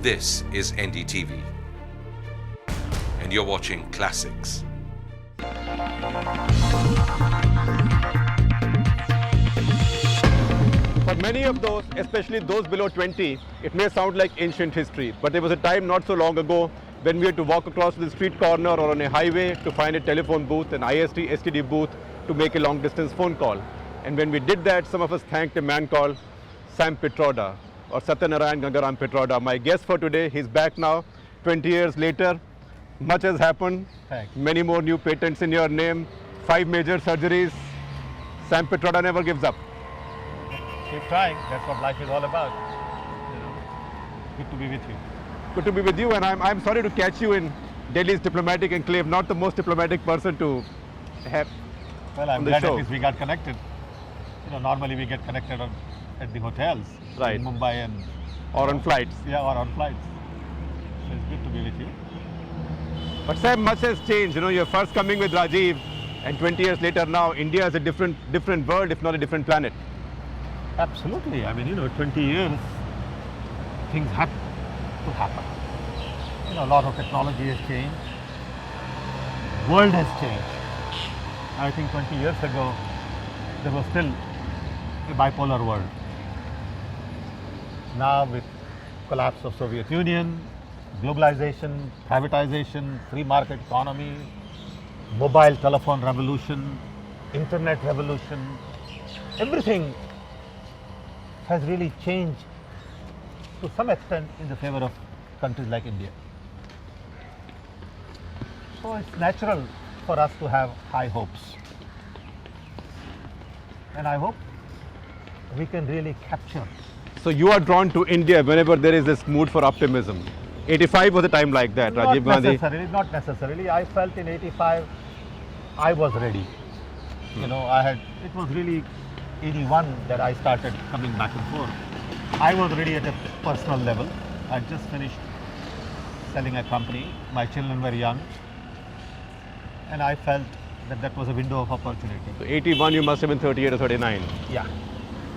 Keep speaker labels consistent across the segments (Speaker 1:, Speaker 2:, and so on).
Speaker 1: This is NDTV, and you're watching Classics.
Speaker 2: For many of those, especially those below 20, it may sound like ancient history, but there was a time not so long ago when we had to walk across the street corner or on a highway to find a telephone booth, an IST STD booth, to make a long distance phone call. And when we did that, some of us thanked a man called Sam Pitroda, or Satyanarayan Gangaram Pitroda. My guest for today, he's back now, 20 years later. Much has happened.
Speaker 3: Thanks.
Speaker 2: Many more new patents in your name, 5 major surgeries. Sam Pitroda never gives up.
Speaker 3: Keep trying. That's what life is all about. Good to be with you.
Speaker 2: Good to be with you, and I'm sorry to catch you in Delhi's diplomatic enclave, not the most diplomatic person to have
Speaker 3: Well,
Speaker 2: on
Speaker 3: I'm
Speaker 2: the
Speaker 3: glad
Speaker 2: show.
Speaker 3: at least we got connected. Normally we get connected at the hotels
Speaker 2: Right.
Speaker 3: in Mumbai and
Speaker 2: or on flights.
Speaker 3: or on flights. So it's good to be with you.
Speaker 2: But Sam, much has changed. You're first coming with Rajiv, and 20 years later now, India is a different world, if not a different planet.
Speaker 3: Absolutely. 20 years, things have to happen. A lot of technology has changed. World has changed. I think 20 years ago, there was still a bipolar world. Now with collapse of Soviet Union, globalization, privatization, free market economy, mobile telephone revolution, internet revolution, everything has really changed to some extent in the favor of countries like India. So it's natural for us to have high hopes. And I hope we can really capture.
Speaker 2: So you are drawn to India whenever there is this mood for optimism. 85 was a time like that, Rajiv Gandhi.
Speaker 3: Not necessarily. I felt in 85 I was ready. It was really 81 that I started coming back and forth. I was ready at a personal level. I just finished selling a company. My children were young. And I felt that was a window of opportunity.
Speaker 2: So 81, you must have been 38 or 39.
Speaker 3: Yeah.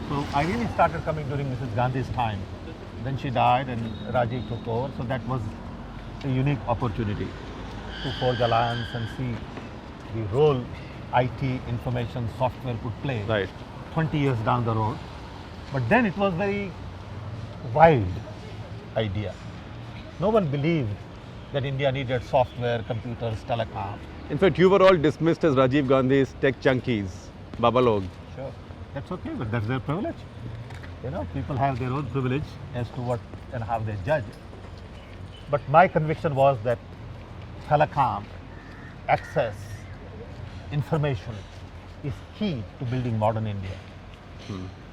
Speaker 3: So I really started coming during Mrs. Gandhi's time. Then she died and Rajiv took over. So that was a unique opportunity to forge alliance and see the role IT, information, software could play
Speaker 2: Right.
Speaker 3: 20 years down the road. But then it was very wild idea. No one believed that India needed software, computers, telecom.
Speaker 2: In fact, you were all dismissed as Rajiv Gandhi's tech junkies, Babalog.
Speaker 3: Sure. That's okay, but that's their privilege. People have their own privilege as to what and how they judge. But my conviction was that telecom, access, information is key to building modern India.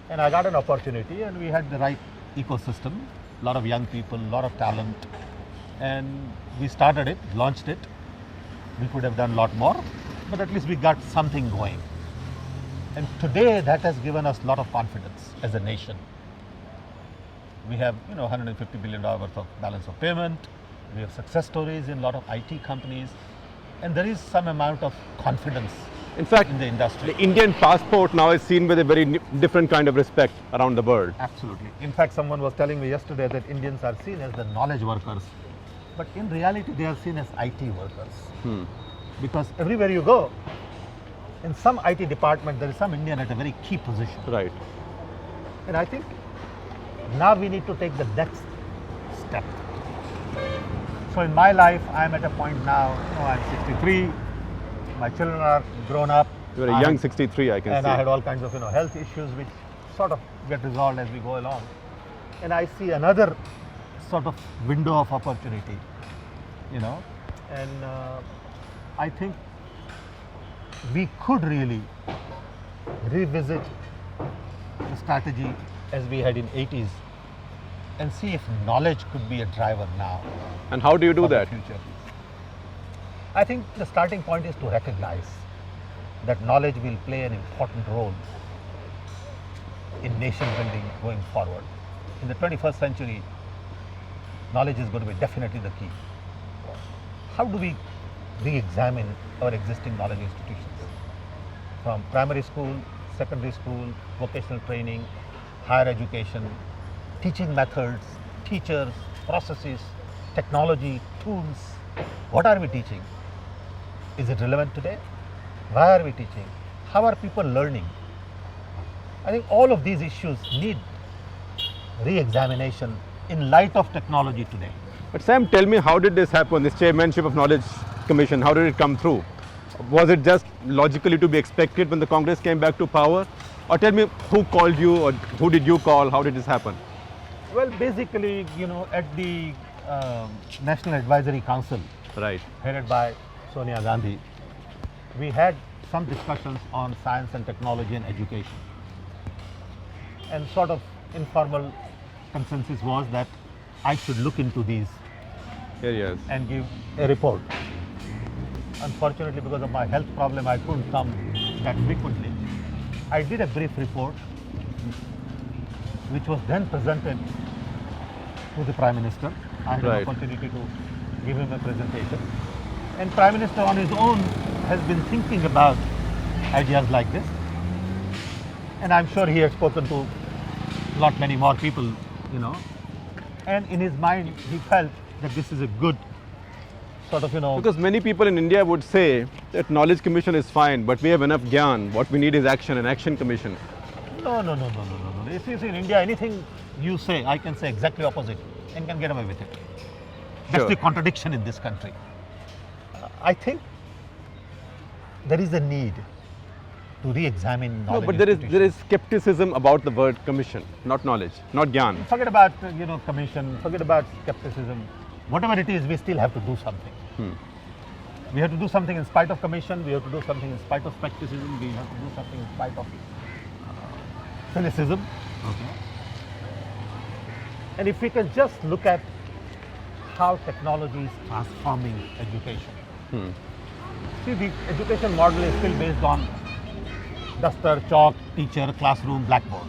Speaker 3: And I got an opportunity and we had the right ecosystem, a lot of young people, a lot of talent. And we started it, launched it. We could have done a lot more, but at least we got something going. And today that has given us a lot of confidence as a nation. We have $150 billion worth of balance of payment. We have success stories in a lot of IT companies. And there is some amount of confidence
Speaker 2: In fact,
Speaker 3: in the industry.
Speaker 2: the Indian passport now is seen with a very different kind of respect around the world.
Speaker 3: Absolutely. In fact, someone was telling me yesterday that Indians are seen as the knowledge workers. But in reality, they are seen as IT workers. Because everywhere you go, in some IT department, there is some Indian at a very key position.
Speaker 2: Right.
Speaker 3: And I think now we need to take the next step. So in my life, I'm at a point now, I'm 63, my children are grown up.
Speaker 2: You were a young 63, I can
Speaker 3: and
Speaker 2: see.
Speaker 3: I had all kinds of health issues which sort of get resolved as we go along. And I see another sort of window of opportunity, and I think we could really revisit the strategy as we had in 80s and see if knowledge could be a driver now.
Speaker 2: And how do you do
Speaker 3: for the
Speaker 2: that?
Speaker 3: future. I think the starting point is to recognize that knowledge will play an important role in nation building going forward. In the 21st century, knowledge is going to be definitely the key. How do we re-examine our existing knowledge institutions? From primary school, secondary school, vocational training, higher education, teaching methods, teachers, processes, technology, tools. What are we teaching? Is it relevant today? Why are we teaching? How are people learning? I think all of these issues need re-examination in light of technology today.
Speaker 2: But Sam, tell me, how did this happen, this chairmanship of Knowledge Commission, how did it come through? Was it just logically to be expected when the Congress came back to power? Or tell me, who called you, or who did you call? How did this happen?
Speaker 3: Well, basically, at the National Advisory Council,
Speaker 2: Right.
Speaker 3: headed by Sonia Gandhi, we had some discussions on science and technology and education. And sort of informal consensus was that I should look into these
Speaker 2: Here he is.
Speaker 3: and give a report. Unfortunately, because of my health problem, I couldn't come that frequently. I did a brief report, which was then presented to the Prime Minister. I had
Speaker 2: Right.
Speaker 3: an opportunity to give him a presentation. And Prime Minister on his own has been thinking about ideas like this. And I'm sure he has spoken to lot many more people, And in his mind, he felt that this is a good sort of,
Speaker 2: Because many people in India would say that Knowledge Commission is fine, but we have enough gyan. What we need is action, an action commission.
Speaker 3: No. If you see in India, anything you say, I can say exactly opposite and can get away with it. That's
Speaker 2: Sure.
Speaker 3: the contradiction in this country. I think there is a need to re-examine
Speaker 2: No,
Speaker 3: knowledge.
Speaker 2: but there
Speaker 3: institutions.
Speaker 2: is skepticism about the word commission, not knowledge, not gyan.
Speaker 3: Forget about commission. Forget about skepticism. Whatever it is, we still have to do something. We have to do something in spite of commission. We have to do something in spite of skepticism. We have to do something in spite of cynicism. Okay. And if we can just look at how technology is transforming education. See, the education model is still based on duster, chalk, teacher, classroom, blackboard.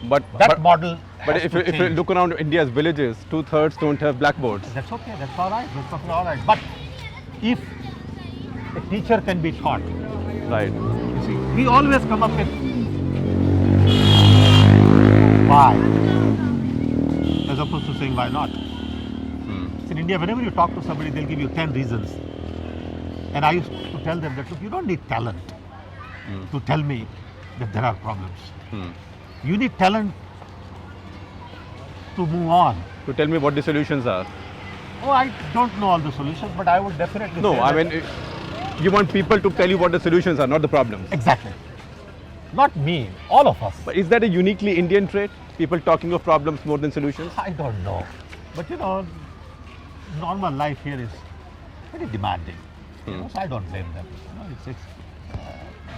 Speaker 2: But
Speaker 3: That model
Speaker 2: But
Speaker 3: has
Speaker 2: if
Speaker 3: to
Speaker 2: you
Speaker 3: change.
Speaker 2: look around India's villages, 2/3 don't have blackboards.
Speaker 3: That's okay, that's all right, that's perfectly all right. But if a teacher can be taught,
Speaker 2: Right.
Speaker 3: you see, we always come up with why, as opposed to saying why not. In India, whenever you talk to somebody, they'll give you 10 reasons. And I used to tell them that, look, you don't need talent to tell me that there are problems. You need talent to move on.
Speaker 2: To tell me what the solutions are.
Speaker 3: Oh, I don't know all the solutions, but I would definitely
Speaker 2: No,
Speaker 3: say
Speaker 2: I
Speaker 3: that-
Speaker 2: mean, you want people to tell you what the solutions are, not the problems.
Speaker 3: Exactly. Not me, all of us.
Speaker 2: But is that a uniquely Indian trait? People talking of problems more than solutions?
Speaker 3: I don't know. But normal life here is very demanding. So I don't blame them.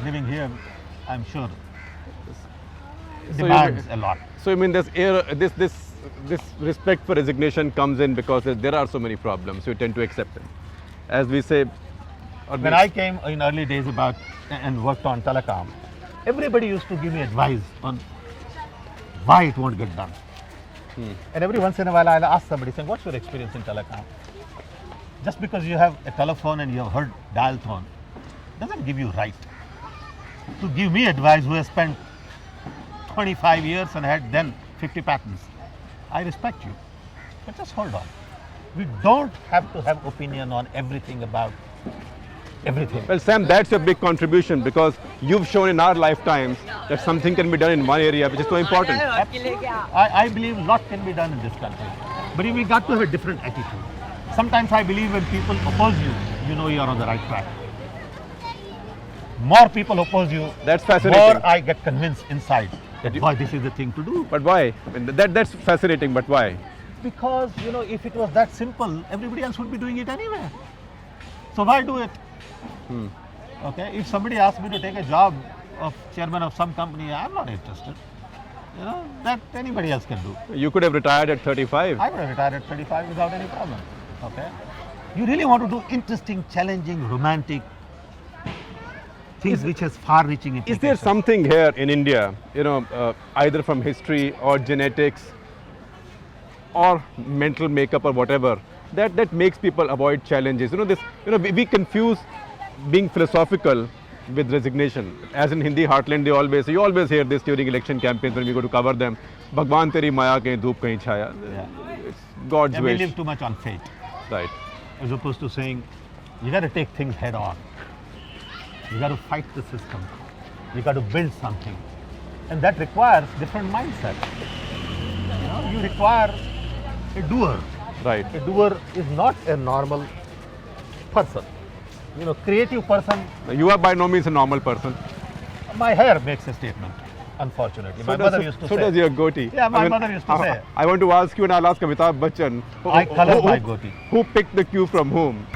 Speaker 3: Living here, I'm sure,
Speaker 2: So you
Speaker 3: demands
Speaker 2: mean-
Speaker 3: a lot.
Speaker 2: So I mean, this respect for resignation comes in because there are so many problems. You tend to accept them. As we say,
Speaker 3: When I came in early days and worked on telecom, everybody used to give me advice on why it won't get done. And every once in a while I'll ask somebody saying, what's your experience in telecom? Just because you have a telephone and you have heard dial tone doesn't give you right to give me advice who has spent 25 years and had then 50 patents. I respect you, but just hold on. We don't have to have opinion on everything about everything.
Speaker 2: well, Sam, that's your big contribution because you've shown in our lifetimes that something can be done in one area which is so important.
Speaker 3: I believe a lot can be done in this country, but we got to have a different attitude. Sometimes I believe when people oppose you, you know you are on the right track. More people oppose you,
Speaker 2: That's fascinating.
Speaker 3: more I get convinced inside that boy, this is the thing to do.
Speaker 2: But why? I mean, that's fascinating, but why?
Speaker 3: Because if it was that simple, everybody else would be doing it anyway. So why do it? Okay, if somebody asks me to take a job of chairman of some company, I'm not interested. That anybody else can do.
Speaker 2: You could have retired at 35.
Speaker 3: I would have retired at 35 without any problem. Okay, you really want to do interesting, challenging, romantic things which has far-reaching implications.
Speaker 2: Is there something here in India, either from history or genetics or mental makeup or whatever, that makes people avoid challenges? We confuse being philosophical with resignation. As in Hindi heartland, they always, you always hear this during election campaigns when we go to cover them. Bhagwan teri maya kahin dhoop kahin chhaya. It's God's
Speaker 3: Yeah, we
Speaker 2: wish.
Speaker 3: live too much on fate,
Speaker 2: Right.
Speaker 3: as opposed to saying, you got to take things head on. You got to fight the system. You got to build something. And that requires different mindset. You require a doer.
Speaker 2: Right.
Speaker 3: A doer is not a normal person. Creative person.
Speaker 2: You are by no means a normal person.
Speaker 3: My hair makes a statement, unfortunately. My mother used to
Speaker 2: so
Speaker 3: say.
Speaker 2: does your goatee.
Speaker 3: Yeah, my mother used to say.
Speaker 2: I want to ask you, and I'll ask Amitabh Bachchan.
Speaker 3: I color my goatee.
Speaker 2: Who picked the cue from whom?